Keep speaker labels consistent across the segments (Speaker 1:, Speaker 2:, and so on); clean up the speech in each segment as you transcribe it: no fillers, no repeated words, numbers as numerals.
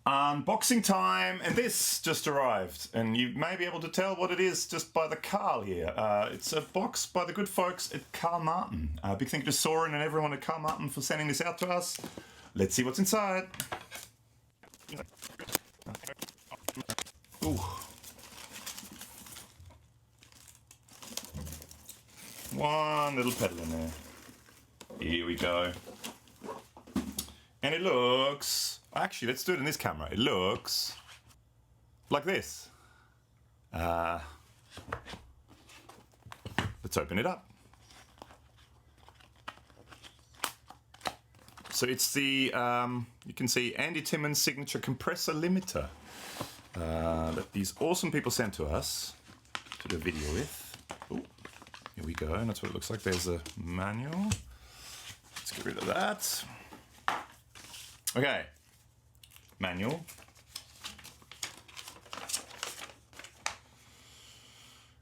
Speaker 1: Unboxing time, and this just arrived, and you may be able to tell what it is just by the Carl here. It's a box by the good folks at Carl Martin. Big thank you to Soren and everyone at Carl Martin for sending this out to us. Let's see what's inside. Ooh. One little pedal in there. Here we go. And it looks... Actually, let's do it in this camera. It looks like this. Let's open it up. So it's the, you can see Andy Timmons signature compressor limiter that these awesome people sent to us to do a video with. Ooh, here we go, and that's what it looks like. There's a manual. Let's get rid of that. Okay. Manual.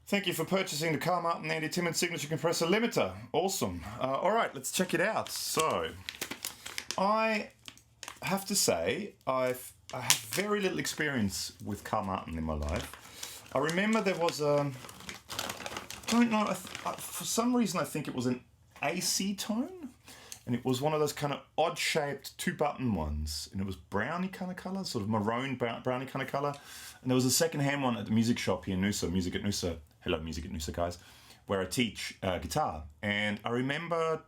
Speaker 1: Thank you for purchasing the Carl Martin Andy Timmons signature compressor limiter. Awesome. All right, let's check it out. So, I have to say, I have very little experience with Carl Martin in my life. I remember there was a, I don't know, for some reason I think it was an AC tone. And it was one of those kind of odd-shaped two-button ones. And it was browny kind of colour, sort of maroon browny kind of colour. And there was a second-hand one at the music shop here in Noosa, Music at Noosa. Hello, Music at Noosa, guys. Where I teach guitar. And I remember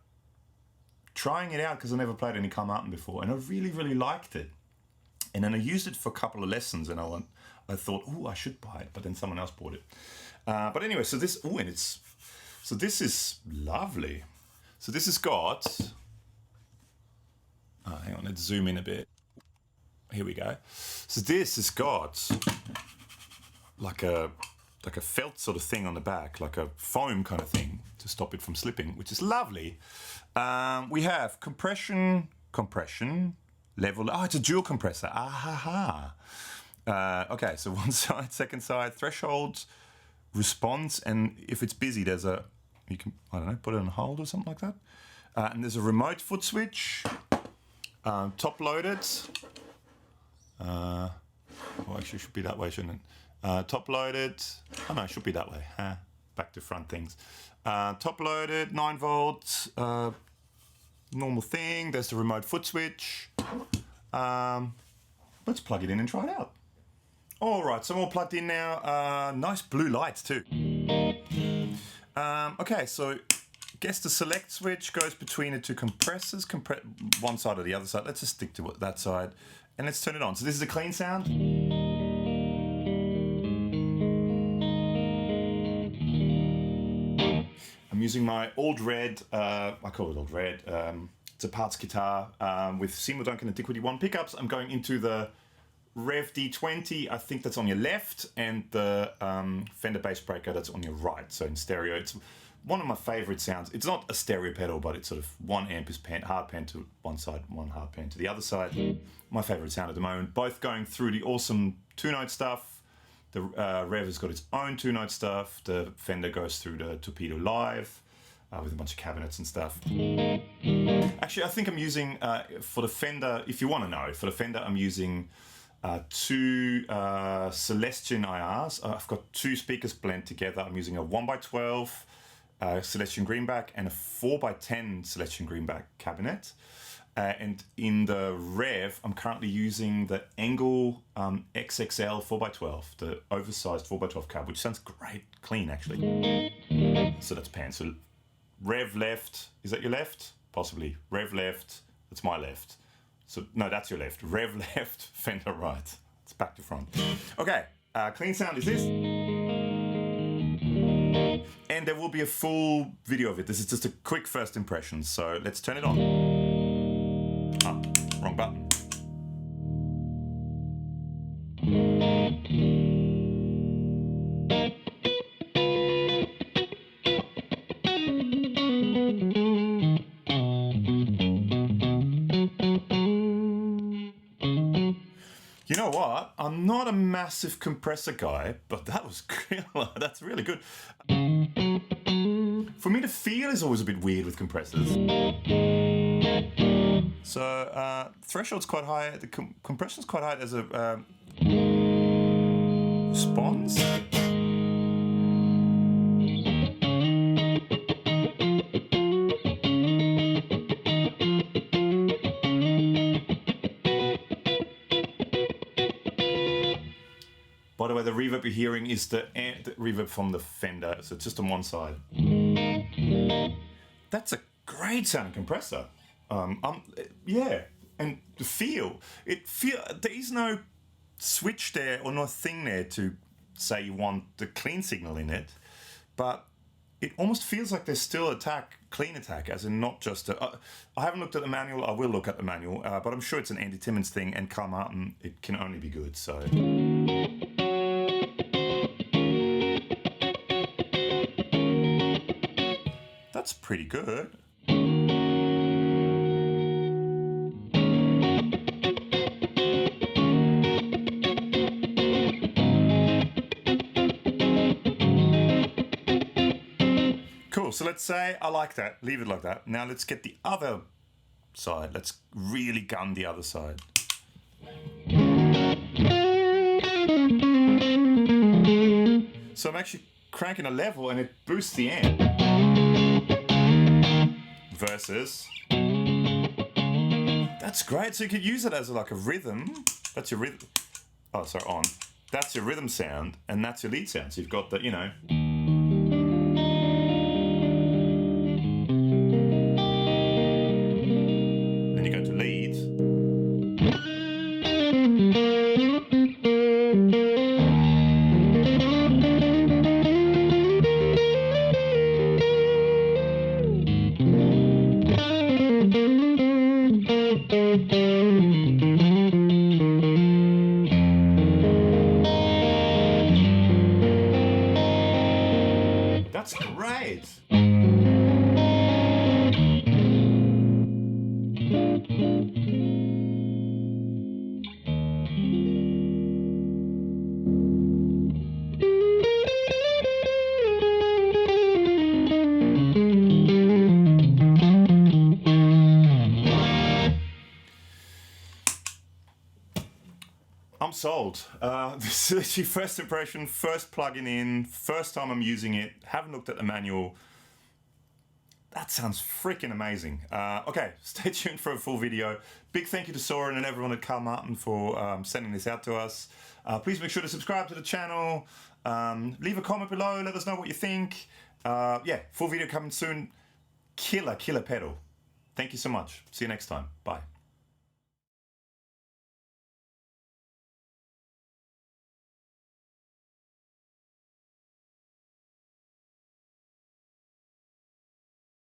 Speaker 1: trying it out because I never played any Carl Martin before. And I really, really liked it. And then I used it for a couple of lessons. And I thought, oh, I should buy it. But then someone else bought it. But anyway, so this, oh, and it's, so this is lovely. So this has got... hang on, let's zoom in a bit. Here we go. So this has got like a felt sort of thing on the back, like a foam kind of thing to stop it from slipping, which is lovely. We have compression, level. Oh, it's a dual compressor. Okay, so one side, second side, threshold, response, and if it's busy, there's a, you can, I don't know, put it on hold or something like that. And there's a remote foot switch. Top loaded. Well, actually, it should be that way, shouldn't it? Top loaded. Oh no, it should be that way. Back to front things. Top loaded, 9 volts. Normal thing. There's the remote foot switch. Let's plug it in and try it out. All right, so I'm all plugged in now. Nice blue lights too. Okay, so. Guess the select switch goes between the two compressors, one side or the other side. Let's just stick to that side and let's turn it on. So this is a clean sound. I'm using my old red, I call it old red, it's a parts guitar with Seymour Duncan and Dick Whitty 1 pickups. I'm going into the REVV D20, I think that's on your left, and the Fender bass breaker that's on your right. So in stereo, it's one of my favorite sounds. It's not a stereo pedal, but it's sort of 1 amp is hard pan to one side, 1 hard pan to the other side. My favorite sound at the moment. Both going through the awesome 2-note stuff. The Rev has got its own 2-note stuff. The Fender goes through the Torpedo Live with a bunch of cabinets and stuff. Actually, I think I'm using, for the Fender, if you want to know, for the Fender I'm using 2 Celestion IRs. I've got 2 speakers blend together. I'm using a 1x12 Celestion Greenback and a 4x10 Celestion Greenback cabinet. And in the Rev, I'm currently using the Engel XXL 4x12, the oversized 4x12 cab, which sounds great, clean actually. So that's pan. So Rev left, is that your left? Possibly. Rev left, that's my left. So no, that's your left. Rev left, Fender right. It's back to front. Okay, clean sound is this. And there will be a full video of it. This is just a quick first impression. So let's turn it on. Wrong button. You know what? I'm not a massive compressor guy, but that was killer. That's really good. For me, the feel is always a bit weird with compressors. So threshold's quite high, the compression's quite high. There's a response. By the way, the reverb you're hearing is the reverb from the Fender, so it's just on one side. That's a great sounding compressor. Yeah, and the feel, there is no switch there or no thing there to say you want the clean signal in it, but it almost feels like there's still clean attack, as in not just I haven't looked at the manual. I will look at the manual, but I'm sure it's an Andy Timmons thing, and Carl Martin, it can only be good. So. That's pretty good. Cool, so let's say I like that, leave it like that. Now let's get the other side. Let's really gun the other side. So I'm actually cranking a level and it boosts the amp. Versus, that's great. So you could use it as like a rhythm. That's your rhythm. Oh, sorry, on. That's your rhythm sound, and that's your lead sound. So you've got the, you know. Then you go to lead. That's great. I'm sold. This is your first impression, first plugin in, first time I'm using it, haven't looked at the manual. That sounds freaking amazing. Okay, stay tuned for a full video. Big thank you to Soren and everyone at Carl Martin for sending this out to us. Please make sure to subscribe to the channel. Leave a comment below, let us know what you think. Yeah, full video coming soon. Killer pedal. Thank you so much. See you next time. Bye.